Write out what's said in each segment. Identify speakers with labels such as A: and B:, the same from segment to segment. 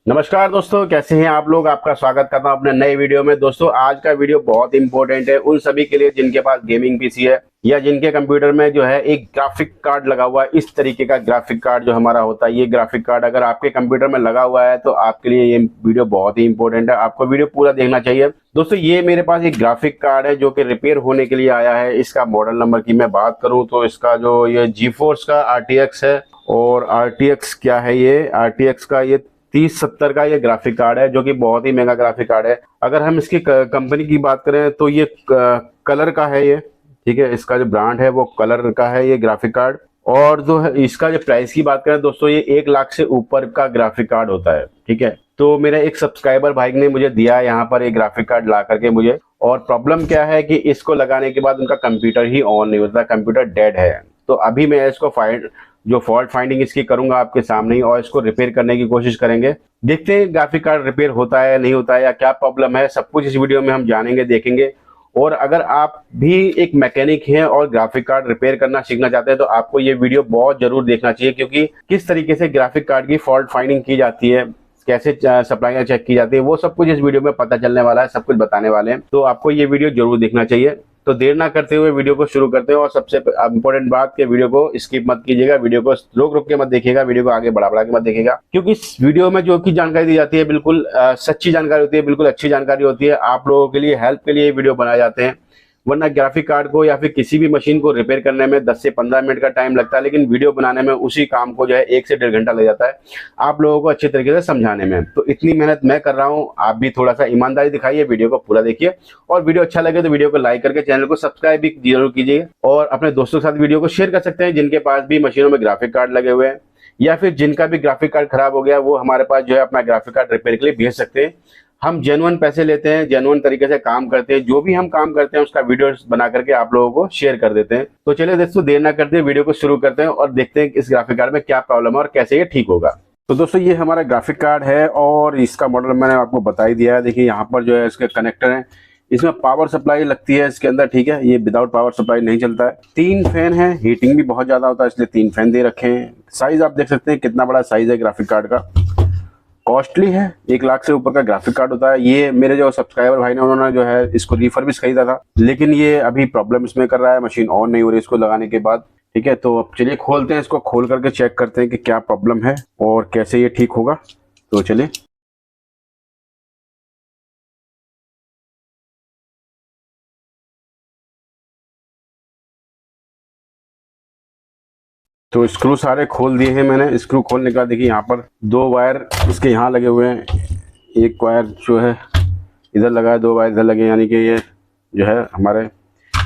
A: नमस्कार दोस्तों, कैसे हैं आप लोग। आपका स्वागत करता हूं अपने नए वीडियो में। दोस्तों, आज का वीडियो बहुत इंपॉर्टेंट है उन सभी के लिए जिनके पास गेमिंग पीसी है या जिनके कंप्यूटर में जो है एक ग्राफिक कार्ड लगा हुआ है। इस तरीके का ग्राफिक कार्ड जो हमारा होता है, ये ग्राफिक कार्ड अगर आपके कंप्यूटर में लगा हुआ है तो आपके लिए ये वीडियो बहुत ही इंपॉर्टेंट है। आपको वीडियो पूरा देखना चाहिए। दोस्तों, ये मेरे पास एक ग्राफिक कार्ड है जो कि रिपेयर होने के लिए आया है। इसका मॉडल नंबर की मैं बात करूं तो इसका जो ये GeForce का RTX है। और RTX क्या है, ये RTX का ये 3070 का ये ग्राफिक कार्ड है जो कि बहुत ही महंगा ग्राफिक कार्ड है। अगर हम इसकी कंपनी की बात करें तो ये कलर का है ये, ठीक है। इसका जो ब्रांड है वो कलर का है ये ग्राफिक कार्ड। और जो है इसका जो प्राइस की बात करें दोस्तों, ये 1 लाख से ऊपर का ग्राफिक कार्ड होता है, ठीक है। तो मेरा एक सब्सक्राइबर भाई ने मुझे दिया है यहाँ पर एक ग्राफिक कार्ड ला करके मुझे। और प्रॉब्लम क्या है कि इसको लगाने के बाद उनका कंप्यूटर ही ऑन नहीं होता, कंप्यूटर डेड है। तो अभी मैं इसको जो फॉल्ट फाइंडिंग इसकी करूंगा आपके सामने ही, और इसको रिपेयर करने की कोशिश करेंगे। देखते हैं ग्राफिक कार्ड रिपेयर होता है या नहीं होता है, या क्या प्रॉब्लम है, सब कुछ इस वीडियो में हम जानेंगे, देखेंगे। और अगर आप भी एक मैकेनिक हैं और ग्राफिक कार्ड रिपेयर करना सीखना चाहते हैं तो आपको ये वीडियो बहुत जरूर देखना चाहिए, क्योंकि किस तरीके से ग्राफिक कार्ड की फॉल्ट फाइंडिंग की जाती है, कैसे सप्लाइयां चेक की जाती है, वो सब कुछ इस वीडियो में पता चलने वाला है, सब कुछ बताने वाले हैं। तो आपको ये वीडियो जरूर देखना चाहिए। तो देर ना करते हुए वीडियो को शुरू करते हैं। और सबसे इंपॉर्टेंट बात कि वीडियो को स्किप मत कीजिएगा, वीडियो को रोक रोक के मत देखिएगा, वीडियो को आगे बढ़ा बढ़ा के मत देखिएगा, क्योंकि इस वीडियो में जो की जानकारी दी जाती है बिल्कुल सच्ची जानकारी होती है, बिल्कुल अच्छी जानकारी होती है। आप लोगों के लिए हेल्प के लिए वीडियो बनाए जाते हैं। वरना ग्राफिक कार्ड को या फिर किसी भी मशीन को रिपेयर करने में 10 से 15 मिनट का टाइम लगता है, लेकिन वीडियो बनाने में उसी काम को जो है 1 से 1.5 घंटा लग जाता है आप लोगों को अच्छे तरीके से समझाने में। तो इतनी मेहनत मैं कर रहा हूँ, आप भी थोड़ा सा ईमानदारी दिखाइए, वीडियो को पूरा देखिए। और वीडियो अच्छा लगे तो वीडियो को लाइक करके चैनल को सब्सक्राइब भी जरूर कीजिए। और अपने दोस्तों के साथ वीडियो को शेयर कर सकते हैं जिनके पास भी मशीनों में ग्राफिक कार्ड लगे हुए हैं, या फिर जिनका भी ग्राफिक कार्ड खराब हो गया वो हमारे पास जो है अपना ग्राफिक कार्ड रिपेयर के लिए भेज सकते हैं। हम जेन्युइन पैसे लेते हैं, जेन्युइन तरीके से काम करते हैं। जो भी हम काम करते हैं उसका वीडियो बना करके आप लोगों को शेयर कर देते हैं। तो चलिए दोस्तों, देर ना करते वीडियो को शुरू करते हैं और देखते हैं इस ग्राफिक कार्ड में क्या प्रॉब्लम है और कैसे ये ठीक होगा। तो दोस्तों, ये हमारा ग्राफिक कार्ड है और इसका मॉडल मैंने आपको बता ही दिया है। देखिए यहाँ पर जो है इसके कनेक्टर है, इसमें पावर सप्लाई लगती है इसके अंदर, ठीक है। ये विदाउट पावर सप्लाई नहीं चलता है। 3 फैन है, हीटिंग भी बहुत ज्यादा होता है इसलिए 3 फैन दे रखे हैं। साइज आप देख सकते हैं कितना बड़ा साइज है ग्राफिक कार्ड का। कॉस्टली है, 1 लाख से ऊपर का ग्राफिक कार्ड होता है। ये मेरे जो सब्सक्राइबर भाई ने, उन्होंने जो है इसको रिफर्बिश खरीदा था, लेकिन ये अभी प्रॉब्लम इसमें कर रहा है, मशीन ऑन नहीं हो रही इसको लगाने के बाद, ठीक है। तो अब चलिए खोलते हैं इसको, खोल करके चेक करते हैं कि क्या प्रॉब्लम है और कैसे ये ठीक होगा। तो चलिए, तो स्क्रू सारे खोल दिए हैं मैंने। स्क्रू खोलने के बाद देखिए यहाँ पर 2 वायर इसके यहाँ लगे हुए हैं। एक वायर जो है इधर लगा है, 2 वायर इधर लगे, यानी कि ये जो है हमारे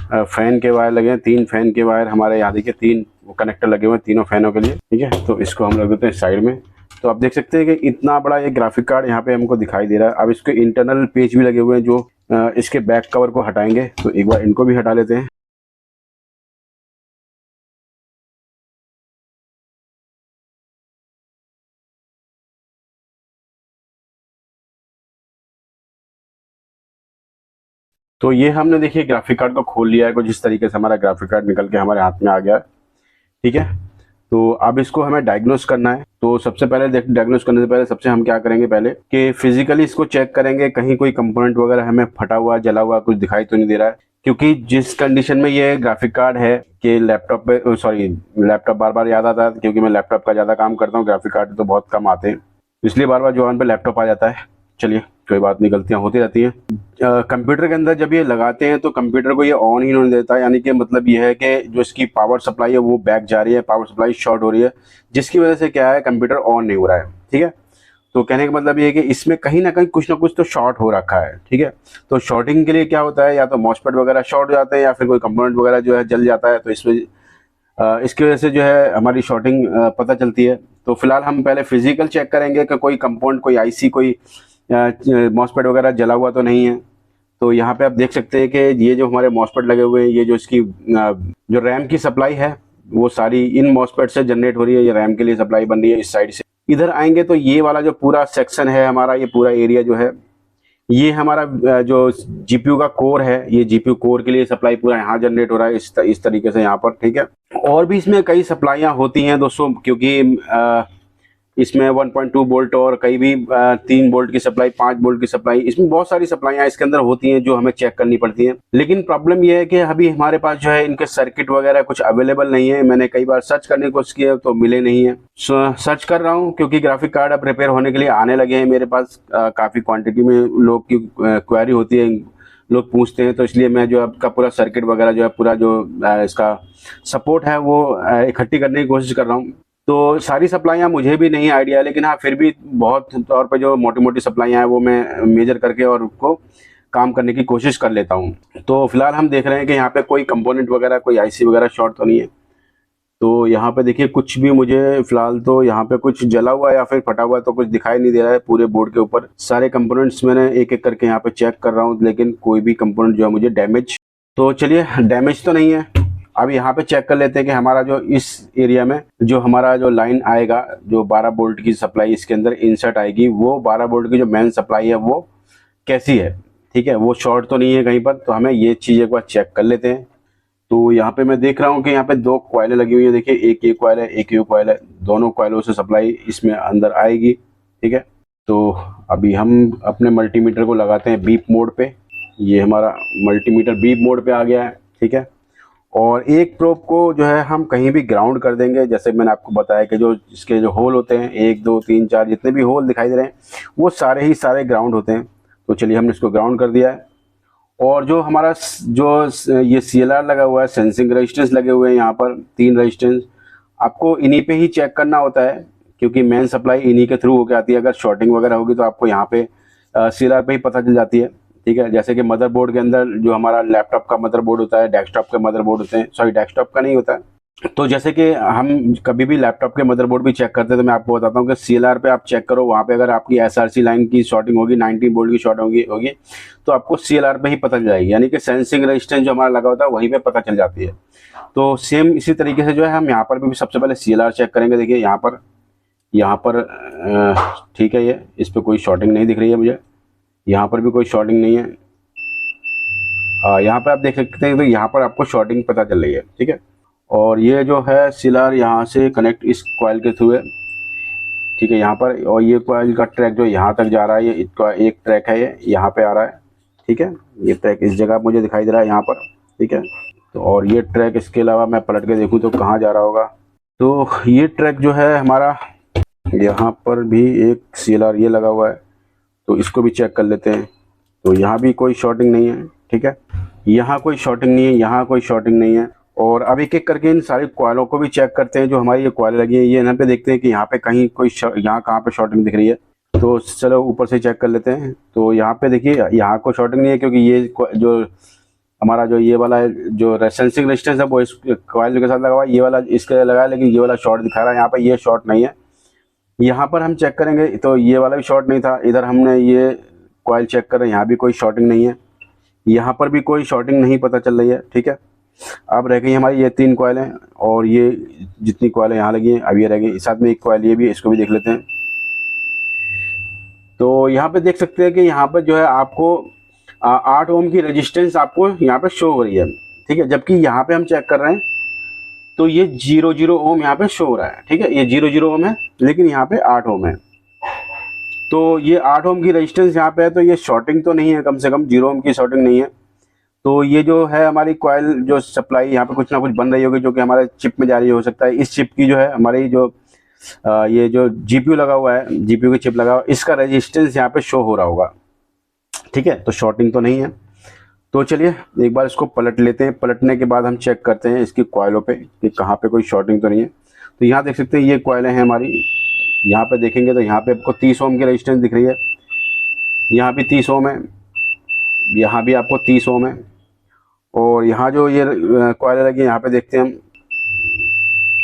A: फैन के वायर लगे हैं। 3 फैन के वायर हमारे यहाँ देखिए, 3 कनेक्टर लगे हुए हैं तीनों फैनों के लिए, ठीक है। तो इसको हम लग देते हैं साइड में। तो आप देख सकते हैं कि इतना बड़ा ये ग्राफिक कार्ड यहाँ पे हमको दिखाई दे रहा है। अब इसके इंटरनल पेज भी लगे हुए हैं जो इसके बैक कवर को हटाएंगे। तो एक बार इनको भी हटा लेते हैं। तो ये हमने देखिए ग्राफिक कार्ड को खोल लिया है कुछ इस तरीके से, हमारा ग्राफिक कार्ड निकल के हमारे हाथ में आ गया है, ठीक है। तो अब इसको हमें डायग्नोस करना है। तो सबसे पहले डायग्नोस करने से पहले सबसे हम क्या करेंगे, पहले कि फिजिकली इसको चेक करेंगे, कहीं कोई कंपोनेंट वगैरह हमें फटा हुआ, जला हुआ कुछ दिखाई तो नहीं दे रहा है। क्योंकि जिस कंडीशन में ये ग्राफिक कार्ड है कि लैपटॉप पे, सॉरी लैपटॉप बार बार याद आता है, क्योंकि मैं लैपटॉप का ज़्यादा काम करता हूँ, ग्राफिक कार्ड तो बहुत कम आते हैं, इसलिए बार बार जुबान पे लैपटॉप आ जाता है। चलिए कोई बात नहीं, गलतियाँ होती रहती हैं। कंप्यूटर के अंदर जब ये लगाते हैं तो कंप्यूटर को ये ऑन ही नहीं देता, यानी कि मतलब ये है कि जो इसकी पावर सप्लाई है वो बैक जा रही है, पावर सप्लाई शॉर्ट हो रही है, जिसकी वजह से क्या है, कंप्यूटर ऑन नहीं हो रहा है, ठीक है। तो कहने का मतलब ये है कि इसमें कहीं ना कहीं कुछ ना कुछ तो शॉर्ट हो रखा है, ठीक है। तो शॉर्टिंग के लिए क्या होता है, या तो मॉसफेट वगैरह शॉर्ट हो जाते हैं या फिर कोई कंपोनेंट वगैरह जो है जल जाता है। तो इसमें इसकी वजह से जो है हमारी शॉर्टिंग पता चलती है। तो फिलहाल हम पहले फिजिकल चेक करेंगे कि कोई कंपोनेंट, कोई आईसी, कोई मॉसफेट वगैरह जला हुआ तो नहीं है। तो यहाँ पे आप देख सकते हैं कि ये जो हमारे मॉसफेट लगे हुए हैं, ये जो इसकी जो रैम की सप्लाई है वो सारी इन मॉसफेट से जनरेट हो रही है। ये रैम के लिए सप्लाई बन रही है इस साइड से। इधर आएंगे तो ये वाला जो पूरा सेक्शन है हमारा, ये पूरा एरिया जो है, ये हमारा जो जीपीयू का कोर है, ये जीपीयू कोर के लिए सप्लाई पूरा यहाँ जनरेट हो रहा है इस तरीके से यहाँ पर, ठीक है। और भी इसमें कई सप्लाइयाँ होती हैं दोस्तों, क्योंकि इसमें 1.2 वोल्ट और कई भी 3 वोल्ट की सप्लाई, 5 वोल्ट की सप्लाई, इसमें बहुत सारी सप्लाईयाँ इसके अंदर होती हैं जो हमें चेक करनी पड़ती हैं। लेकिन प्रॉब्लम यह है कि अभी हमारे पास जो है इनके सर्किट वगैरह कुछ अवेलेबल नहीं है। मैंने कई बार सर्च करने की कोशिश की है तो मिले नहीं है। सर्च कर रहा हूँ क्योंकि ग्राफिक कार्ड अब रिपेयर होने के लिए आने लगे हैं मेरे पास। काफ़ी क्वान्टिटी में लोग की क्वेरी होती है, लोग पूछते हैं, तो इसलिए मैं जो आपका पूरा सर्किट वगैरह जो है पूरा जो इसका सपोर्ट है वो इकट्ठी करने की कोशिश कर रहा हूँ। तो सारी सप्लाईयाँ मुझे भी नहीं आइडिया, लेकिन हाँ फिर भी बहुत तौर पे जो मोटी मोटी सप्लाईयाँ हैं वो मैं मेजर करके और उसको काम करने की कोशिश कर लेता हूँ। तो फिलहाल हम देख रहे हैं कि यहाँ पे कोई कंपोनेंट वगैरह, कोई आईसी वगैरह शॉर्ट तो नहीं है। तो यहाँ पे देखिए कुछ भी मुझे फिलहाल तो यहाँ पे कुछ जला हुआ या फिर फटा हुआ तो कुछ दिखाई नहीं दे रहा है। पूरे बोर्ड के ऊपर सारे कंपोनेंट्स मैंने एक एक करके यहाँ पे चेक कर रहा हूँ, लेकिन कोई भी कंपोनेंट जो है मुझे डैमेज, तो चलिए डैमेज तो नहीं है। अब यहाँ पे चेक कर लेते हैं कि हमारा जो इस एरिया में जो हमारा जो लाइन आएगा, जो 12 वोल्ट की सप्लाई इसके अंदर इंसर्ट आएगी, वो 12 वोल्ट की जो मेन सप्लाई है वो कैसी है, ठीक है, वो शॉर्ट तो नहीं है कहीं पर। तो हमें ये चीज़ एक बार चेक कर लेते हैं। तो यहाँ पे मैं देख रहा हूँ कि यहाँ पे 2 कॉइलें लगी हुई है। देखिए एक ये कॉइल है, एक ये कॉइल है, दोनों कॉइलों से सप्लाई इसमें अंदर आएगी, ठीक है। तो अभी हम अपने मल्टीमीटर को लगाते हैं बीप मोड पे। ये हमारा मल्टीमीटर बीप मोड पे आ गया है, ठीक है। और एक प्रोब को जो है हम कहीं भी ग्राउंड कर देंगे। जैसे मैंने आपको बताया कि जो इसके जो होल होते हैं 1 2 3 4 जितने भी होल दिखाई दे रहे हैं वो सारे ही सारे ग्राउंड होते हैं। तो चलिए हमने इसको ग्राउंड कर दिया है। और जो हमारा जो ये CLR लगा हुआ है, सेंसिंग रेजिस्टेंस लगे हुए हैं यहाँ पर 3 रेजिस्टेंस, आपको इन्हीं पे ही चेक करना होता है क्योंकि मेन सप्लाई इन्हीं के थ्रू होकर आती है। अगर शॉर्टिंग वगैरह होगी तो आपको यहाँ पे CLR पे ही पता चल जाती है, ठीक है। जैसे कि मदरबोर्ड के अंदर जो हमारा लैपटॉप का मदरबोर्ड होता है, डेस्कटॉप के मदरबोर्ड होते हैं, सॉरी डेस्कटॉप का नहीं होता है। तो जैसे कि हम कभी भी लैपटॉप के मदरबोर्ड भी चेक करते हैं, तो मैं आपको बताता हूँ कि CLR पे आप चेक करो, वहाँ पे अगर आपकी SRC लाइन की शॉर्टिंग होगी, 19 वोल्ट की शॉर्ट होगी तो आपको CLR पे ही पता चल जाएगी, यानी कि सेंसिंग रेजिस्टेंस जो हमारा लगा होता है वहीं पे पता चल जाती है। तो सेम इसी तरीके से जो है हम यहाँ पर भी सबसे पहले CLR चेक करेंगे। देखिए यहाँ पर ठीक है, ये इस पर कोई शॉर्टिंग नहीं दिख रही है मुझे, यहाँ पर भी कोई शॉर्टिंग नहीं है। यहाँ पर आप देख सकते हैं तो यहाँ पर आपको शॉर्टिंग पता चल रही है, ठीक है। और ये जो है CLR यहाँ से कनेक्ट इस कॉइल के थ्रू है, ठीक है, यहाँ पर। और ये कॉइल का ट्रैक जो यहाँ तक जा रहा है, ये इसका एक ट्रैक है, ये यहाँ पे आ रहा है, ठीक है। ये ट्रैक इस जगह मुझे दिखाई दे रहा है यहाँ पर, ठीक है। तो और ये ट्रैक इसके अलावा मैं पलट के देखूँ तो कहाँ जा रहा होगा। तो ये ट्रैक जो है हमारा, यहाँ पर भी एक CLR ये लगा हुआ है, तो इसको भी चेक कर लेते हैं। तो यहाँ भी कोई शॉर्टिंग नहीं है, ठीक है, यहाँ कोई शॉर्टिंग नहीं है, यहाँ कोई शॉर्टिंग नहीं है। और अब एक एक करके इन सारी कॉइलों को भी चेक करते हैं। जो हमारी ये कॉइल लगी है, ये यहाँ पे देखते हैं कि यहाँ पे कहीं कोई यहाँ कहाँ पे शॉर्टिंग दिख रही है। तो चलो ऊपर से चेक कर लेते हैं। तो यहाँ पे देखिए यहाँ कोई शॉर्टिंग नहीं है, क्योंकि ये जो हमारा जो ये वाला जो सेंसिंग रेजिस्टेंस है वो इस कॉइल के साथ लगा हुआ है, ये वाला इसके लगा है, लेकिन ये वाला शॉर्ट दिखा रहा है। यहाँ पर ये शॉर्ट नहीं है। यहाँ पर हम चेक करेंगे तो ये वाला भी शॉर्ट नहीं था। इधर हमने ये कॉइल चेक कर रहे हैं, यहाँ भी कोई शॉर्टिंग नहीं है, यहाँ पर भी कोई शॉर्टिंग नहीं पता चल रही है, ठीक है। अब रह गई हमारी ये 3 कॉइल हैं, और ये जितनी कॉइल यहाँ लगी हैं अब ये रह गई। साथ में एक कॉइल ये भी है, इसको भी देख लेते हैं। तो यहाँ पे देख सकते हैं कि यहाँ पर जो है आपको 8 ओम की रेजिस्टेंस आपको यहाँ पे शो हो रही है, ठीक है। जबकि यहाँ पे हम चेक कर रहे हैं तो ये 00 ओम यहाँ पे शो हो रहा है, ठीक है। ये 00 ओम है, लेकिन यहाँ पे 8 ओम है। तो ये 8 ओम की रेजिस्टेंस यहाँ पे है, तो ये शॉर्टिंग तो नहीं है, कम से कम 0 ओम की शॉर्टिंग नहीं है। तो ये जो है हमारी कॉइल जो सप्लाई यहाँ पे कुछ ना कुछ बन रही होगी, जो कि हमारे चिप में जारी हो सकता है। इस चिप की जो है हमारी जो ये जो GPU लगा हुआ है, GPU की चिप लगा हुआ है, इसका रेजिस्टेंस यहाँ पे शो हो रहा होगा, ठीक है। तो शॉर्टिंग तो नहीं है। तो चलिए एक बार इसको पलट लेते हैं। पलटने के बाद हम चेक करते हैं इसकी कॉइलों पे कि कहाँ पे कोई शॉर्टिंग तो नहीं है। तो यहाँ देख सकते हैं ये कॉइलें हैं हमारी। यहाँ पे देखेंगे तो यहाँ पे आपको 30 ओम की रेजिस्टेंस दिख रही है, यहाँ भी 30 ओम है, यहाँ भी आपको 30 ओम है। और यहाँ जो ये कॉइलें लगी यहाँ पे देखते हैं हम,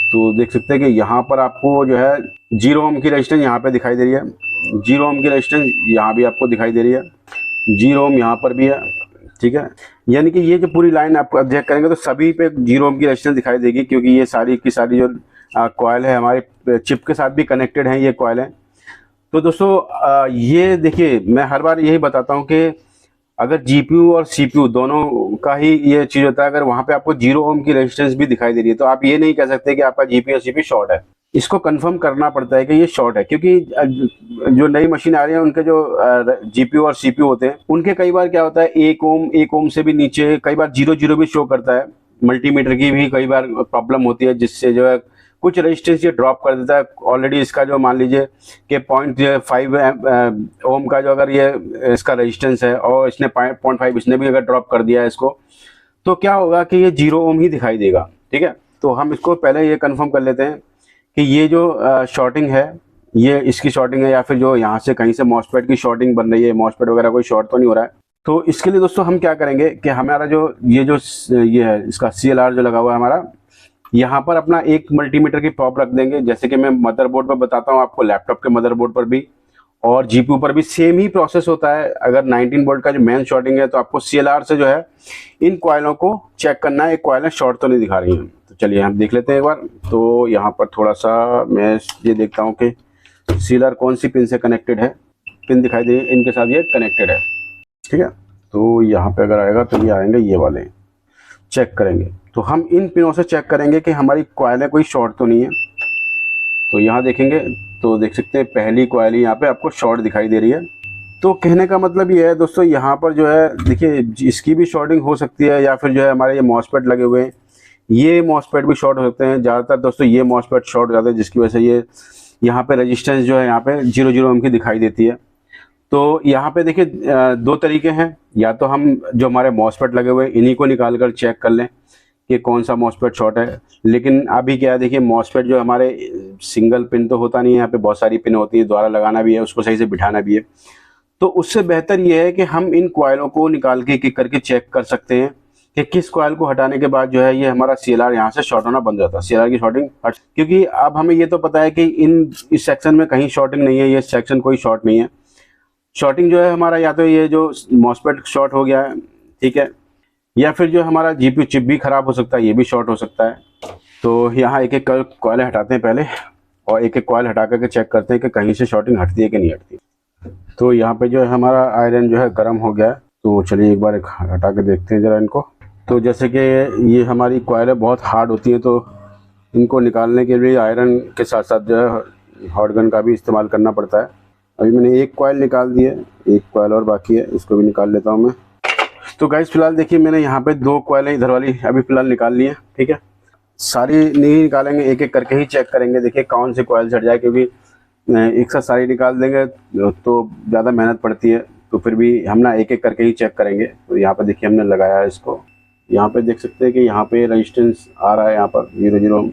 A: तो देख सकते हैं कि यहाँ पर आपको जो है 0 ओम की रेजिस्टेंस यहाँ पे दिखाई दे रही है, 0 ओम की रेजिस्टेंस यहाँ भी आपको दिखाई दे रही है, 0 ओम यहाँ पर भी है, ठीक है। यानी कि ये जो पूरी लाइन आप चेक करेंगे तो सभी पे 0 ओम की रेजिस्टेंस दिखाई देगी, क्योंकि ये सारी की सारी जो कॉइल है हमारे चिप के साथ भी कनेक्टेड हैं ये कॉइल हैं। तो दोस्तों ये देखिए मैं हर बार यही बताता हूँ कि अगर GPU और CPU दोनों का ही ये चीज़ होता है, अगर वहाँ पे आपको 0 ओम की रेजिस्टेंस भी दिखाई दे रही है तो आप ये नहीं कह सकते कि आपका GPU और CPU शॉर्ट है। इसको कंफर्म करना पड़ता है कि ये शॉर्ट है, क्योंकि जो नई मशीन आ रही है उनके जो जीपीयू और सीपीयू होते हैं उनके कई बार क्या होता है 1 ओम से भी नीचे, कई बार 0 0 भी शो करता है। मल्टीमीटर की भी कई बार प्रॉब्लम होती है, जिससे जो है कुछ रेजिस्टेंस ये ड्रॉप कर देता है। ऑलरेडी इसका जो मान लीजिए कि 0.5 ओम का जो अगर ये इसका रेजिस्टेंस है और इसने 0.5 इसने भी अगर ड्रॉप कर दिया है इसको, तो क्या होगा कि ये 0 ओम ही दिखाई देगा। ठीक है, तो हम इसको पहले ये कंफर्म कर लेते हैं कि ये जो शॉर्टिंग है ये इसकी शॉर्टिंग है या फिर जो यहाँ से कहीं से मॉसफेट की शॉर्टिंग बन रही है, मॉसफेट वगैरह कोई शॉर्ट तो नहीं हो रहा है। तो इसके लिए दोस्तों हम क्या करेंगे कि हमारा जो ये है इसका CLR जो लगा हुआ है हमारा, यहाँ पर अपना एक मल्टीमीटर की प्रॉप रख देंगे। जैसे कि मैं मदरबोर्ड पर बताता हूँ आपको, लैपटॉप के मदरबोर्ड पर भी और जीपीयू पर भी सेम ही प्रोसेस होता है। अगर 19 वोल्ट का जो मेन शॉर्टिंग है तो आपको CLR से जो है इन कॉइलों को चेक करना है, एक कॉइलें शॉर्ट तो नहीं दिखा रही हैं। तो चलिए हम देख लेते हैं एक बार। तो यहाँ पर थोड़ा सा मैं ये देखता हूँ कि CLR कौन सी पिन से कनेक्टेड है। पिन दिखाई दे इनके साथ ये कनेक्टेड है। ठीक है, तो यहाँ पे अगर आएगा तो ये आएंगे ये वाले, चेक करेंगे। तो हम इन पिनों से चेक करेंगे कि हमारी कॉइलें कोई शॉर्ट तो नहीं है। तो यहाँ देखेंगे तो देख सकते हैं पहली कॉइल यहाँ पे आपको शॉर्ट दिखाई दे रही है। तो कहने का मतलब ये है दोस्तों, यहाँ पर जो है देखिए इसकी भी शॉर्टिंग हो सकती है या फिर जो है हमारे ये मॉसफेट लगे हुए हैं, ये मॉसफेट भी शॉर्ट हो सकते हैं। ज़्यादातर दोस्तों ये मॉसफेट शॉर्ट हो जाते हैं, जिसकी वजह से ये यहाँ पे रेजिस्टेंस जो है यहाँ पे 0 0 ओम की दिखाई देती है। तो यहाँ पे देखिए दो तरीके हैं, या तो हम जो हमारे मॉसफेट लगे हुए हैं इन्हीं को निकाल कर चेक कर लें कि कौन सा मॉसफेट शॉर्ट है। लेकिन अभी क्या है देखिए, मॉसफेट जो हमारे सिंगल पिन तो होता नहीं है, यहाँ पे बहुत सारी पिन होती है, द्वारा लगाना भी है, उसको सही से बिठाना भी है। तो उससे बेहतर ये है कि हम इन कॉइलों को निकाल के एक करके चेक कर सकते हैं कि किस कॉइल को हटाने के बाद जो है ये हमारा CLR यहाँ से शॉर्ट होना बंद हो जाता है। CLR की शॉर्टिंग हट, क्योंकि अब हमें ये तो पता है कि इस सेक्शन में कहीं शॉर्टिंग नहीं है, ये सेक्शन कोई शॉर्ट नहीं है। शॉर्टिंग जो है हमारा या तो ये जो मॉसफेट शॉर्ट हो गया है, ठीक है, या फिर जो हमारा जीपीयू चिप भी खराब हो सकता है, ये भी शॉर्ट हो सकता है। तो यहाँ एक एक कॉइल हटाते हैं पहले और एक एक कॉइल हटा करके चेक करते हैं कि कहीं से शॉर्टिंग हटती है कि नहीं हटती। तो यहाँ पे जो है हमारा आयरन जो है गर्म हो गया है। तो चलिए एक बार हटा के देखते हैं ज़रा इनको। तो जैसे कि ये हमारी कॉइलें बहुत हार्ड होती हैं, तो इनको निकालने के लिए आयरन के साथ साथ जो है हॉट गन का भी इस्तेमाल करना पड़ता है। अभी मैंने एक कॉइल निकाल दी है, एक कॉइल और बाकी है, इसको भी निकाल लेता हूँ मैं। तो गाइस फिलहाल देखिए मैंने यहाँ पे 2 कॉइलें इधर वाली अभी फिलहाल निकाल ली है। ठीक है, सारी नहीं निकालेंगे, एक एक करके ही चेक करेंगे, देखिए कौन सी कॉइल हट जाए, क्योंकि एक साथ सारी निकाल देंगे तो ज़्यादा मेहनत पड़ती है। तो फिर भी हम ना एक एक करके ही चेक करेंगे। तो यहाँ पर देखिए हमने लगाया है इसको, यहाँ पे देख सकते हैं कि यहाँ पे रेजिस्टेंस आ रहा है यहाँ पर 0 0।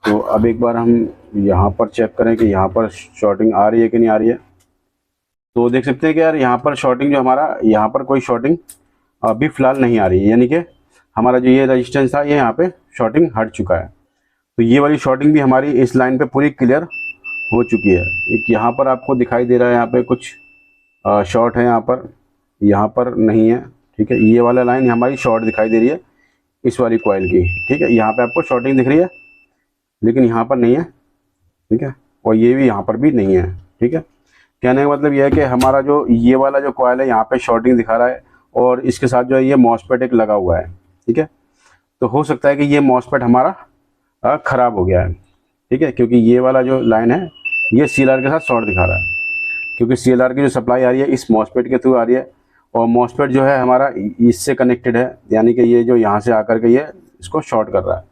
A: तो अब एक बार हम यहाँ पर चेक करें कि यहाँ पर शॉर्टिंग आ रही है कि नहीं आ रही है। तो देख सकते हैं कि यार यहाँ पर शॉर्टिंग जो हमारा, यहाँ पर कोई शॉर्टिंग अभी फ़िलहाल नहीं आ रही है, यानी कि हमारा जो ये रेजिस्टेंस था ये यहाँ पे शॉर्टिंग हट चुका है। तो ये वाली शॉर्टिंग भी हमारी इस लाइन पे पूरी क्लियर हो चुकी है। एक यहाँ पर आपको दिखाई दे रहा है, यहाँ पे कुछ शॉर्ट है, यहाँ पर नहीं है। ठीक है, ये वाला लाइन हमारी शॉर्ट दिखाई दे रही है इस वाली कॉइल की। ठीक है, यहाँ पे आपको शॉर्टिंग दिख रही है लेकिन यहाँ पर नहीं है। ठीक है, और ये भी यहाँ पर भी नहीं है। ठीक है, कहने का मतलब यह है कि हमारा जो ये वाला जो कॉइल है यहाँ पे शॉर्टिंग दिखा रहा है और इसके साथ जो है ये मॉसफेट एक लगा हुआ है। ठीक है, तो हो सकता है कि ये मॉसफेट हमारा ख़राब हो गया है। ठीक है, क्योंकि ये वाला जो लाइन है ये CLR के साथ शॉर्ट दिखा रहा है, क्योंकि CLR की जो सप्लाई आ रही है इस मॉसफेट के थ्रू आ रही है और मॉसफेट जो है हमारा इससे कनेक्टेड है, यानी कि ये जो यहाँ से आकर के ये इसको शॉर्ट कर रहा है।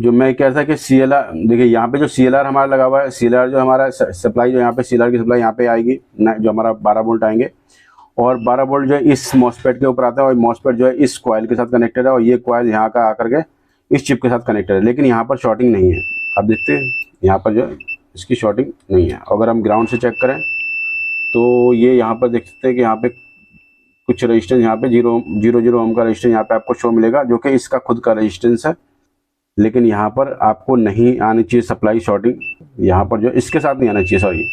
A: जो मैं कह रहा था कि CLR देखिए यहाँ पे जो CLR हमारा लगा हुआ है, CLR जो हमारा सप्लाई जो यहाँ पे CLR की सप्लाई यहाँ पे आएगी जो हमारा 12 वोल्ट आएंगे और 12 वोल्ट जो है इस मॉसफेट के ऊपर आता है और मॉसफेट जो है इस कॉइल के साथ कनेक्टेड है और ये कॉइल यहाँ का आकर के इस चिप के साथ कनेक्टेड है, लेकिन यहाँ पर शॉर्टिंग नहीं है। आप देखते हैं यहाँ पर जो है इसकी शॉर्टिंग नहीं है। अगर हम ग्राउंड से चेक करें तो ये यहाँ पर देख सकते हैं कि यहाँ पे कुछ रजिस्टेंस यहाँ पे 0 ओम का रजिस्टेंस यहाँ पे आपको शो मिलेगा, जो कि इसका खुद का रजिस्टेंस है। लेकिन यहाँ पर आपको नहीं आनी चाहिए सप्लाई शॉर्टिंग, यहाँ पर जो इसके साथ नहीं आना चाहिए, सॉरी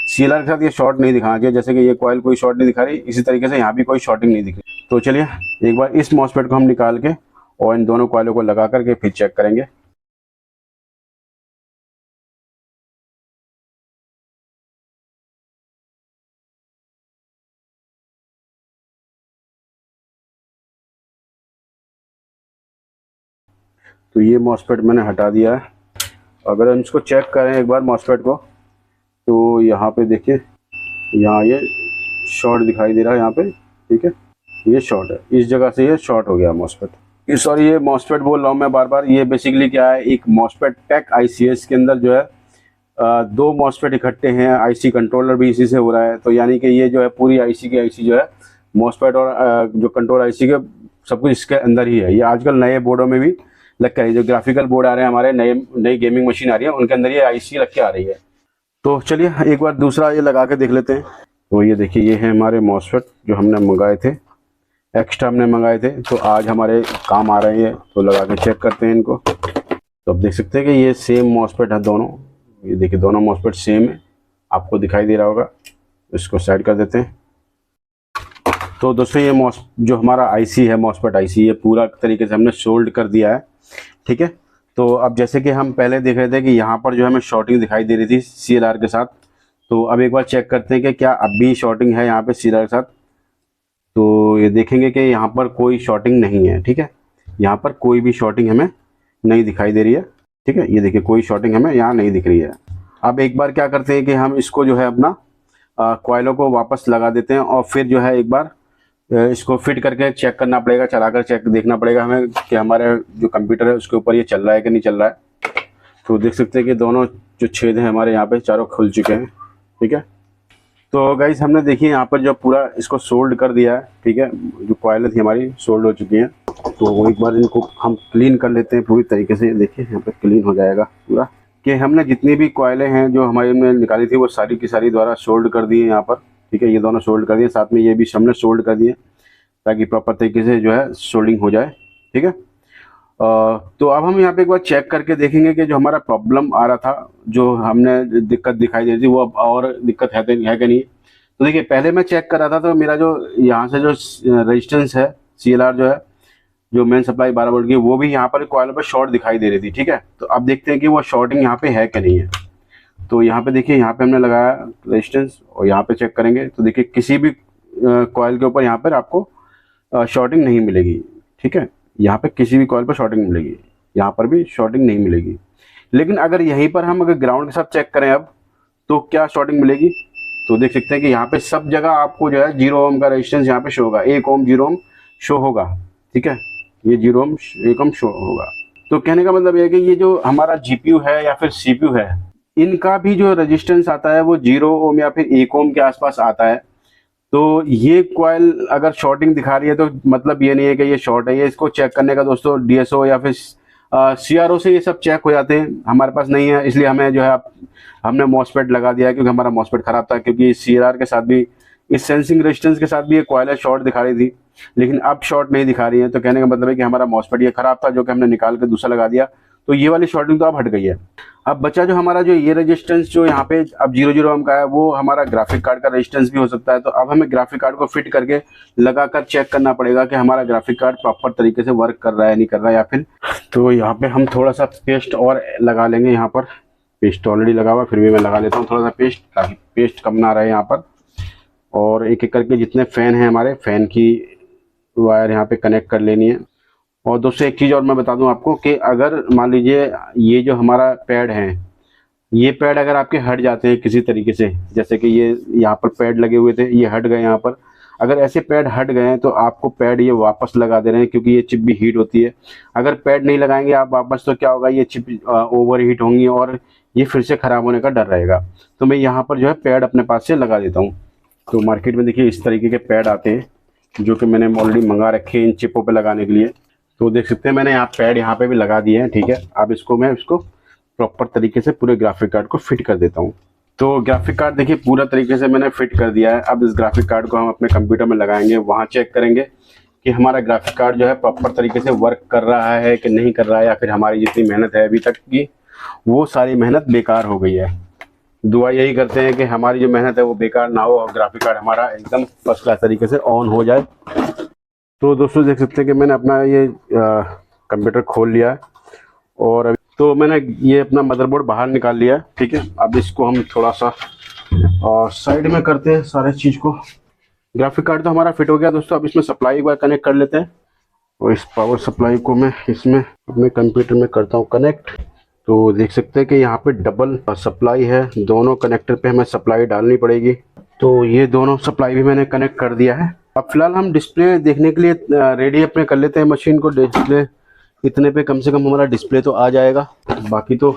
A: CLR के साथ ये शॉर्ट नहीं दिखाना चाहिए। जैसे कि ये कॉइल कोई शॉर्ट नहीं दिखा रही, इसी तरीके से यहाँ भी कोई शॉर्टिंग नहीं दिख रही। तो चलिए एक बार इस मॉसफेट को हम निकाल के और इन दोनों कॉइलों को लगा करके फिर चेक करेंगे। तो ये मॉसफेट मैंने हटा दिया है अगर हम इसको चेक करें एक बार मॉसफेट को, तो यहाँ पे देखिए, यहाँ ये शॉर्ट दिखाई दे रहा है यहाँ पे, ठीक है, ये शॉर्ट है, इस जगह से ये शॉर्ट हो गया मॉसफेट। सॉरी, ये मॉसफेट बोल रहा हूँ मैं बार बार, ये बेसिकली क्या है, एक मॉसफेट टेक ICS के अंदर जो है दो मॉसफेट इकट्ठे हैं, IC कंट्रोलर भी इसी से हो रहा है। तो यानी कि ये जो है पूरी IC की IC जो है मॉसफेट और जो कंट्रोल IC के सब कुछ इसके अंदर ही है। ये आजकल नए बोर्डों में भी लग के, जो ग्राफिकल बोर्ड आ रहे हैं हमारे, नई गेमिंग मशीन आ रही है, उनके अंदर ये IC लग के आ रही है। तो चलिए एक बार दूसरा ये लगा के देख लेते हैं। तो ये देखिए, ये है हमारे मॉसफेट जो हमने मंगाए थे, एक्स्ट्रा हमने मंगाए थे, तो आज हमारे काम आ रहे हैं। तो लगा के चेक करते हैं इनको। तो आप देख सकते हैं कि ये सेम मॉसफेट है दोनों। ये देखिए दोनों मॉसफेट सेम है, आपको दिखाई दे रहा होगा। इसको साइड कर देते हैं। तो दोस्तों ये जो हमारा IC है, मॉसफेट IC, ये पूरा तरीके से हमने सोल्ड कर दिया है, ठीक है। तो अब जैसे कि हम पहले देख रहे थे कि यहाँ पर जो हमें शॉर्टिंग दिखाई दे रही थी CLR के साथ, तो अब एक बार चेक करते हैं कि क्या अब भी शॉर्टिंग है यहाँ पे CLR के साथ। तो ये देखेंगे कि यहाँ पर कोई शॉर्टिंग नहीं है, ठीक है, यहाँ पर कोई भी शॉर्टिंग हमें नहीं दिखाई दे रही है, ठीक है। ये देखिए कोई शॉर्टिंग हमें यहाँ नहीं दिख रही है। अब एक बार क्या करते हैं कि हम इसको जो है अपना कॉइलों को वापस लगा देते हैं, और फिर जो है एक बार इसको फिट करके चेक करना पड़ेगा, चलाकर चेक देखना पड़ेगा हमें कि हमारे जो कंप्यूटर है उसके ऊपर ये चल रहा है कि नहीं चल रहा है। तो देख सकते हैं कि दोनों जो छेद हैं हमारे यहाँ पे चारों खुल चुके हैं, ठीक है। तो गाइस हमने देखिए यहाँ पर जो पूरा इसको सोल्ड कर दिया है, ठीक है, जो कॉइलें थी हमारी सोल्ड हो चुकी हैं। तो एक बार इनको हम क्लीन कर लेते हैं पूरी तरीके से। देखिए यहाँ पर क्लीन हो जाएगा पूरा, कि हमने जितनी भी कॉइलें हैं जो हमारे में निकाली थी वो सारी की सारी द्वारा सोल्ड कर दी है यहाँ पर, ठीक है। ये दोनों सोल्ड कर दिए, साथ में ये भी हमने सोल्ड कर दिए ताकि प्रॉपर तरीके से जो है सोल्डिंग हो जाए, ठीक है। तो अब हम यहाँ पे एक बार चेक करके देखेंगे कि जो हमारा प्रॉब्लम आ रहा था, जो हमने दिक्कत दिखाई दे रही थी, वो अब और दिक्कत है कि नहीं। तो देखिए पहले मैं चेक कर रहा था तो मेरा जो यहाँ से जो रेजिस्टेंस है CLR जो है, जो मेन सप्लाई 12 वोल्ट की, वो भी यहाँ पर कॉइल पर शॉर्ट दिखाई दे रही थी, ठीक है। तो अब देखते हैं कि वो शॉर्टिंग यहाँ पे है कि नहीं है। तो यहाँ पे देखिए, यहाँ पे हमने लगाया रेजिस्टेंस और यहाँ पे चेक करेंगे तो देखिए किसी भी कॉइल के ऊपर यहाँ पर आपको शॉर्टिंग नहीं मिलेगी, ठीक है। यहाँ पे किसी भी कॉइल पर शॉर्टिंग मिलेगी, यहाँ पर भी शॉर्टिंग नहीं मिलेगी। लेकिन अगर यहीं पर हम अगर ग्राउंड के साथ चेक करें अब, तो क्या शॉर्टिंग मिलेगी। तो देख सकते हैं कि यहाँ पे सब जगह आपको जो है 0 ओम का रेजिस्टेंस यहाँ पे शो होगा, 1 ओम 0 ओम शो होगा, ठीक है। ये 0 ओम 1 ओम शो होगा। तो कहने का मतलब ये है कि ये जो हमारा GPU है या फिर CPU है, इनका भी जो रेजिस्टेंस आता है वो 0 ओम या फिर 1 ओम के आसपास आता है। तो ये कॉइल अगर शॉर्टिंग दिखा रही है तो मतलब ये नहीं है कि ये शॉर्ट है। ये इसको चेक करने का दोस्तों DSO या फिर CRO से ये सब चेक हो जाते हैं, हमारे पास नहीं है, इसलिए हमें जो है हमने मॉसफेट लगा दिया है, क्योंकि हमारा मॉसफेट खराब था। क्योंकि CLR के साथ भी, इस सेंसिंग रेजिस्टेंस के साथ भी ये कॉइल शॉर्ट दिखा रही थी, लेकिन अब शॉर्ट नहीं दिखा रही है। तो कहने का मतलब है कि हमारा मॉसफेट ये खराब था, जो कि हमने निकाल के दूसरा लगा दिया। तो ये वाली शॉर्टिंग तो अब हट गई है। अब बचा जो हमारा जो ये रेजिस्टेंस जो यहाँ पे अब 0 ओम का है, वो हमारा ग्राफिक कार्ड का रेजिस्टेंस भी हो सकता है। तो अब हमें ग्राफिक कार्ड को फिट करके लगाकर चेक करना पड़ेगा कि हमारा ग्राफिक कार्ड प्रॉपर तरीके से वर्क कर रहा है नहीं कर रहा है, या फिर। तो यहाँ पे हम थोड़ा सा पेस्ट और लगा लेंगे। यहाँ पर पेस्ट ऑलरेडी लगा हुआ, फिर भी मैं लगा लेता हूँ थोड़ा सा पेस्ट, ताकि पेस्ट कम ना रहे यहाँ पर। और एक एक करके जितने फ़ैन हैं हमारे, फ़ैन की वायर यहाँ पे कनेक्ट कर लेनी है। और दोस्तों एक चीज़ और मैं बता दूं आपको कि अगर मान लीजिए ये जो हमारा पैड है, ये पैड अगर आपके हट जाते हैं किसी तरीके से, जैसे कि ये यहाँ पर पैड लगे हुए थे, ये हट गए यहाँ पर, अगर ऐसे पैड हट गए हैं तो आपको पैड ये वापस लगा दे रहे हैं, क्योंकि ये चिप भी हीट होती है। अगर पैड नहीं लगाएंगे आप वापस तो क्या होगा, ये चिप ओवर हीट होंगी और ये फिर से ख़राब होने का डर रहेगा। तो मैं यहाँ पर जो है पैड अपने पास से लगा देता हूँ। तो मार्केट में देखिए इस तरीके के पैड आते हैं, जो कि मैंने ऑलरेडी मंगा रखे हैं इन चिपों पर लगाने के लिए। तो देख सकते हैं मैंने यहाँ पैड यहाँ पे भी लगा दिए हैं, ठीक है। अब मैं इसको प्रॉपर तरीके से पूरे ग्राफिक कार्ड को फिट कर देता हूँ। तो ग्राफिक कार्ड देखिए पूरा तरीके से मैंने फिट कर दिया है। अब इस ग्राफिक कार्ड को हम अपने कंप्यूटर में लगाएंगे, वहाँ चेक करेंगे कि हमारा ग्राफिक कार्ड जो है प्रॉपर तरीके से वर्क कर रहा है कि नहीं कर रहा है, या फिर हमारी जितनी मेहनत है अभी तक की वो सारी मेहनत बेकार हो गई है। दुआ यही करते हैं कि हमारी जो मेहनत है वो बेकार ना हो और ग्राफिक कार्ड हमारा एकदम फर्स्ट क्लास तरीके से ऑन हो जाए। तो दोस्तों देख सकते हैं कि मैंने अपना ये कंप्यूटर खोल लिया है, और तो मैंने ये अपना मदरबोर्ड बाहर निकाल लिया है, ठीक है। अब इसको हम थोड़ा सा साइड में करते हैं सारे चीज़ को। ग्राफिक कार्ड तो हमारा फिट हो गया दोस्तों। अब इसमें सप्लाई एक बार कनेक्ट कर लेते हैं, और इस पावर सप्लाई को मैं इसमें अपने कंप्यूटर में करता हूँ कनेक्ट। तो देख सकते हैं कि यहाँ पे डबल सप्लाई है, दोनों कनेक्टर पे हमें सप्लाई डालनी पड़ेगी। तो ये दोनों सप्लाई भी मैंने कनेक्ट कर दिया है। अब फिलहाल हम डिस्प्ले देखने के लिए रेडी अपने कर लेते हैं मशीन को। डिस्प्ले इतने पे कम से कम हमारा डिस्प्ले तो आ जाएगा, बाकी तो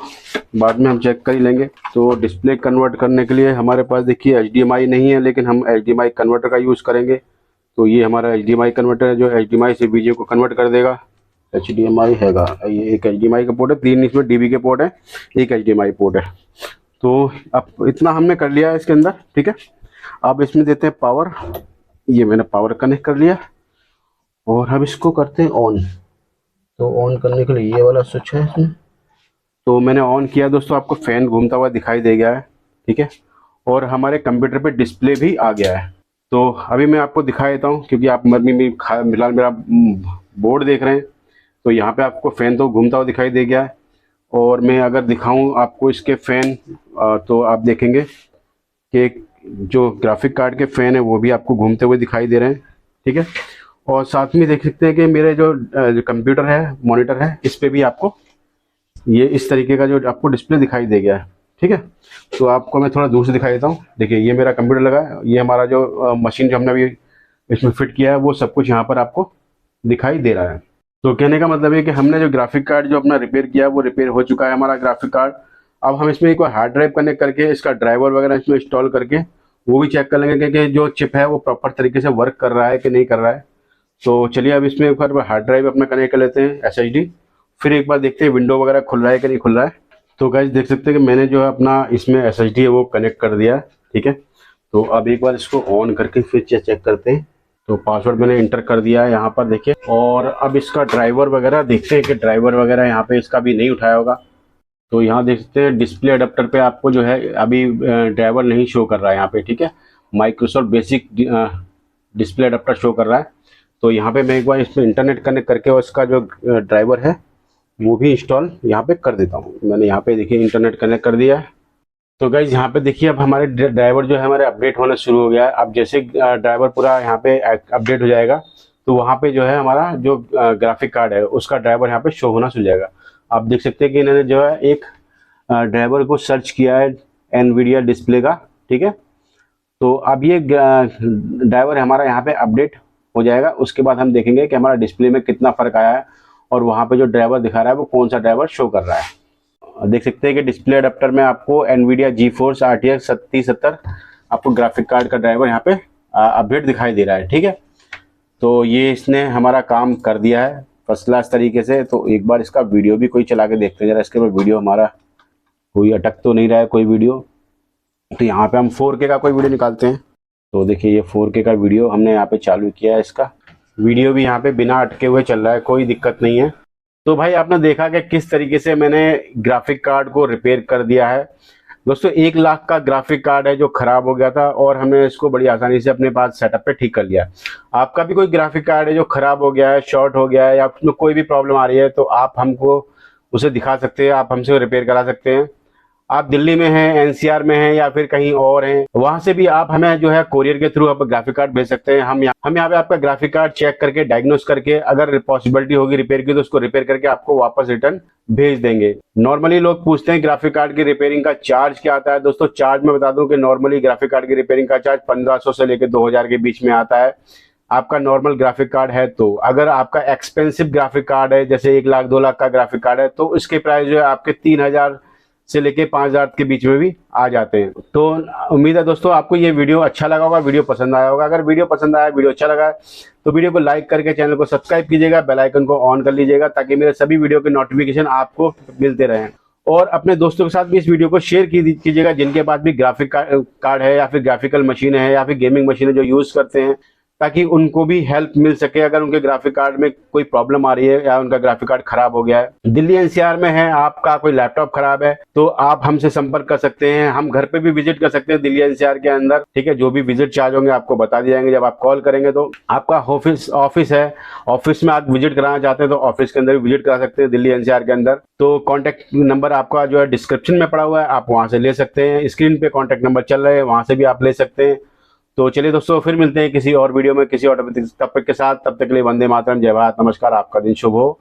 A: बाद में हम चेक कर ही लेंगे। तो डिस्प्ले कन्वर्ट करने के लिए हमारे पास देखिए HDMI नहीं है, लेकिन हम HDMI कन्वर्टर का यूज़ करेंगे। तो ये हमारा HDMI कन्वर्टर है जो HDMI से वीडियो को कन्वर्ट कर देगा। HDMI हैगा, ये एक HDMI का पोर्ट है, 3 इसमें DB के पोर्ट है, एक HDMI पोर्ट है। तो अब इतना हमने कर लिया है इसके अंदर, ठीक है। अब इसमें देते हैं पावर। ये मैंने पावर कनेक्ट कर लिया और अब इसको करते हैं ऑन। तो ऑन करने के लिए ये वाला स्विच है इसमें, तो मैंने ऑन किया दोस्तों। आपको फैन घूमता हुआ दिखाई दे गया है, ठीक है। और हमारे कंप्यूटर पे डिस्प्ले भी आ गया है। तो अभी मैं आपको दिखा देता हूँ, क्योंकि आप फिलहाल मेरा बोर्ड देख रहे हैं। तो यहाँ पे आपको फ़ैन तो घूमता हुआ दिखाई दे गया है। और मैं अगर दिखाऊँ आपको इसके फ़ैन, तो आप देखेंगे कि जो ग्राफिक कार्ड के फ़ैन है वो भी आपको घूमते हुए दिखाई दे रहे हैं, ठीक है। और साथ में देख सकते हैं कि मेरे जो कंप्यूटर है, मॉनिटर है, इस पर भी आपको ये इस तरीके का जो आपको डिस्प्ले दिखाई दे गया है, ठीक है। तो आपको मैं थोड़ा दूर से दिखाई देता हूँ। देखिए ये मेरा कंप्यूटर लगा है, ये हमारा जो मशीन जो हमने अभी इसमें फिट किया है वो सब कुछ यहाँ पर आपको दिखाई दे रहा है। तो कहने का मतलब है कि हमने जो ग्राफिक कार्ड जो अपना रिपेयर किया वो रिपेयर हो चुका है हमारा ग्राफिक कार्ड। अब हम इसमें एक बार हार्ड ड्राइव कनेक्ट करके इसका ड्राइवर वगैरह इसमें इंस्टॉल करके वो भी चेक कर लेंगे कि जो चिप है वो प्रॉपर तरीके से वर्क कर रहा है कि नहीं कर रहा है। तो चलिए अब इसमें एक बार हार्ड ड्राइव अपना कनेक्ट कर लेते हैं SSD, फिर एक बार देखते हैं विंडो वगैरह खुल रहा है कि नहीं खुल रहा है। तो गाइस देख सकते हैं कि मैंने जो है अपना इसमें SSD है वो कनेक्ट कर दिया है, ठीक है। तो अब एक बार इसको ऑन करके फिर चेक करते हैं। तो पासवर्ड मैंने इंटर कर दिया है यहाँ पर देखिए। और अब इसका ड्राइवर वगैरह देखते हैं कि ड्राइवर वगैरह यहाँ पे इसका भी नहीं उठाया होगा। तो यहाँ देख सकते हैं डिस्प्ले अडेप्टर पे आपको जो है अभी ड्राइवर नहीं शो कर रहा है यहाँ पे, ठीक है। Microsoft basic display adapter show कर रहा है। तो यहाँ पे मैं एक बार इसमें इंटरनेट कनेक्ट करके और इसका जो ड्राइवर है वो भी इंस्टॉल यहाँ पे कर देता हूँ। मैंने यहाँ पे देखिए इंटरनेट कनेक्ट कर दिया है। तो गाइज यहाँ पे देखिए अब हमारे ड्राइवर जो है हमारे अपडेट होना शुरू हो गया है। अब जैसे ड्राइवर पूरा यहाँ पे अपडेट हो जाएगा तो वहाँ पे जो है हमारा जो ग्राफिक कार्ड है उसका ड्राइवर यहाँ पे शो होना शुरू हो जाएगा। आप देख सकते हैं कि इन्होंने जो है एक ड्राइवर को सर्च किया है एनवीडिया डिस्प्ले का, ठीक है। तो अब ये ड्राइवर हमारा यहाँ पे अपडेट हो जाएगा। उसके बाद हम देखेंगे कि हमारा डिस्प्ले में कितना फ़र्क आया है और वहाँ पे जो ड्राइवर दिखा रहा है वो कौन सा ड्राइवर शो कर रहा है। देख सकते हैं कि डिस्प्ले अडेप्टर में आपको एनवीडिया GeForce RTX 3070 आपको ग्राफिक कार्ड का ड्राइवर यहाँ पे अपडेट दिखाई दे रहा है, ठीक है। तो ये इसने हमारा काम कर दिया है फर्स्ट क्लास तरीके से। तो एक बार इसका वीडियो भी कोई चला के देखते हैं जरा, इसके बाद वीडियो हमारा कोई अटक तो नहीं रहा है कोई वीडियो। तो यहाँ पे हम 4K का कोई वीडियो निकालते हैं। तो देखिए ये 4K का वीडियो हमने यहाँ पे चालू किया है। इसका वीडियो भी यहाँ पे बिना अटके हुए चल रहा है, कोई दिक्कत नहीं है। तो भाई आपने देखा कि किस तरीके से मैंने ग्राफिक कार्ड को रिपेयर कर दिया है। दोस्तों 1 लाख का ग्राफिक कार्ड है जो ख़राब हो गया था और हमने इसको बड़ी आसानी से अपने पास सेटअप पे ठीक कर लिया। आपका भी कोई ग्राफिक कार्ड है जो ख़राब हो गया है, शॉर्ट हो गया है या उसमें कोई भी प्रॉब्लम आ रही है तो आप हमको उसे दिखा सकते हैं, आप हमसे रिपेयर करा सकते हैं। आप दिल्ली में हैं, NCR में हैं या फिर कहीं और हैं, वहां से भी आप हमें जो है कोरियर के थ्रू आप ग्राफिक कार्ड भेज सकते हैं। हम यहाँ पे आपका ग्राफिक कार्ड चेक करके डायग्नोस करके अगर पॉसिबिलिटी होगी रिपेयर की तो उसको रिपेयर करके आपको वापस रिटर्न भेज देंगे। नॉर्मली लोग पूछते हैं ग्राफिक कार्ड की रिपेयरिंग का चार्ज क्या आता है। दोस्तों चार्ज मैं बता दूं कि नॉर्मली ग्राफिक कार्ड की रिपेयरिंग का चार्ज 1500 से लेकर 2000 के बीच में आता है। आपका नॉर्मल ग्राफिक कार्ड है तो अगर आपका एक्सपेंसिव ग्राफिक कार्ड है जैसे 1 लाख 2 लाख का ग्राफिक कार्ड है तो इसके प्राइस जो है आपके 3000 से लेके 5000 के बीच में भी आ जाते हैं। तो उम्मीद है दोस्तों आपको ये वीडियो अच्छा लगा होगा, वीडियो पसंद आया होगा। अगर वीडियो पसंद आया, वीडियो अच्छा लगा तो वीडियो को लाइक करके चैनल को सब्सक्राइब कीजिएगा, बेल आइकन को ऑन कर लीजिएगा ताकि मेरे सभी वीडियो के नोटिफिकेशन आपको मिलते रहें। और अपने दोस्तों के साथ भी इस वीडियो को शेयर कीजिएगा जिनके पास भी ग्राफिक कार्ड है या फिर ग्राफिकल मशीन है या फिर गेमिंग मशीन है जो यूज़ करते हैं, ताकि उनको भी हेल्प मिल सके अगर उनके ग्राफिक कार्ड में कोई प्रॉब्लम आ रही है या उनका ग्राफिक कार्ड खराब हो गया है। दिल्ली NCR में है, आपका कोई लैपटॉप खराब है तो आप हमसे संपर्क कर सकते हैं। हम घर पे भी विजिट कर सकते हैं दिल्ली NCR के अंदर, ठीक है। जो भी विजिट चार्ज होंगे आपको बता दिए जाएंगे जब आप कॉल करेंगे। तो आपका ऑफिस है, ऑफिस में आप विजिट कराना चाहते हैं तो ऑफिस के अंदर भी विजिट करा सकते हैं दिल्ली NCR के अंदर। तो कॉन्टैक्ट नंबर आपका जो है डिस्क्रिप्शन में पड़ा हुआ है, आप वहाँ से ले सकते हैं। स्क्रीन पे कॉन्टैक्ट नंबर चल रहे हैं, वहाँ से भी आप ले सकते हैं। तो चलिए दोस्तों फिर मिलते हैं किसी और वीडियो में किसी और टॉपिक के साथ। तब तक के लिए वंदे मातरम, जय भारत, नमस्कार, आपका दिन शुभ हो।